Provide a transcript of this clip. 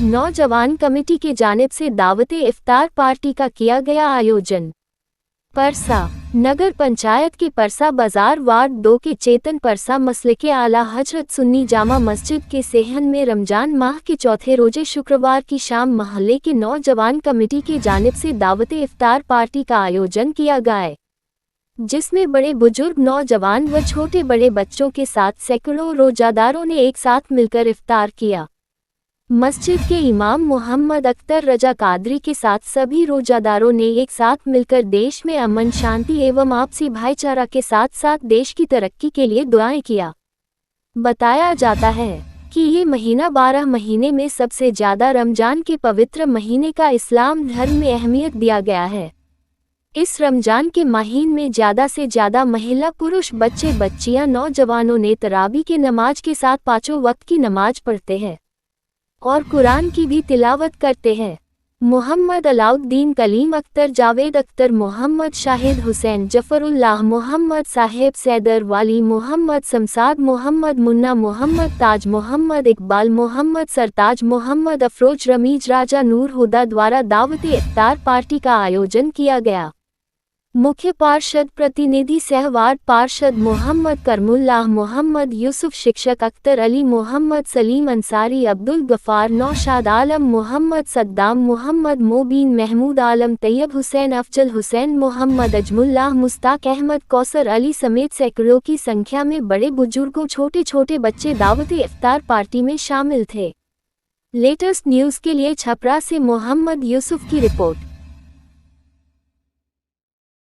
नौजवान कमेटी की जानिब से दावते इफ्तार पार्टी का किया गया आयोजन। परसा नगर पंचायत के परसा बाजार वार्ड 2 के चेतन परसा मसलिके आला हजरत सुन्नी जामा मस्जिद के सेहन में रमजान माह के चौथे रोजे शुक्रवार की शाम मोहल्ले की नौजवान कमेटी की जानिब से दावते इफ्तार पार्टी का आयोजन किया गया, जिसमें बड़े बुजुर्ग नौजवान व छोटे बड़े बच्चों के साथ सैकड़ों रोजादारों ने एक साथ मिलकर इफ्तार किया। मस्जिद के इमाम मोहम्मद अख्तर रजा कादरी के साथ सभी रोजादारों ने एक साथ मिलकर देश में अमन शांति एवं आपसी भाईचारा के साथ साथ देश की तरक्की के लिए दुआएं किया। बताया जाता है कि ये महीना 12 महीने में सबसे ज्यादा रमजान के पवित्र महीने का इस्लाम धर्म में अहमियत दिया गया है। इस रमजान के महीने में ज्यादा से ज्यादा महिला पुरुष बच्चे बच्चियां नौजवानों ने तरावी के नमाज के साथ 5 वक्त की नमाज पढ़ते हैं और कुरान की भी तिलावत करते हैं। मोहम्मद अलाउद्दीन कलीम अख्तर, जावेद अख्तर, मोहम्मद शाहिद हुसैन, जफरुल्लाह, मोहम्मद साहेब सैदर वाली, मोहम्मद शमसाद, मोहम्मद मुन्ना, मोहम्मद ताज, मोहम्मद इकबाल, मोहम्मद सरताज, मोहम्मद अफरोज, रमीज, राजा नूर हुदा द्वारा दावते इफ्तार पार्टी का आयोजन किया गया। मुख्य पार्षद प्रतिनिधि सह वार्ड पार्षद मोहम्मद करमुल्लाह, मोहम्मद यूसुफ, शिक्षक अख्तर अली, मोहम्मद सलीम अंसारी, अब्दुल गफार, नौशाद आलम, मोहम्मद सद्दाम, मोहम्मद मोबीन, महमूद आलम, तैयब हुसैन, अफजल हुसैन, मोहम्मद अजमुल्लाह, मुस्ताक अहमद, कौसर अली समेत सैकड़ों की संख्या में बड़े बुजुर्गों छोटे छोटे बच्चे दावते इफ्तार पार्टी में शामिल थे। लेटेस्ट न्यूज़ के लिए छपरा से मोहम्मद यूसुफ की रिपोर्ट।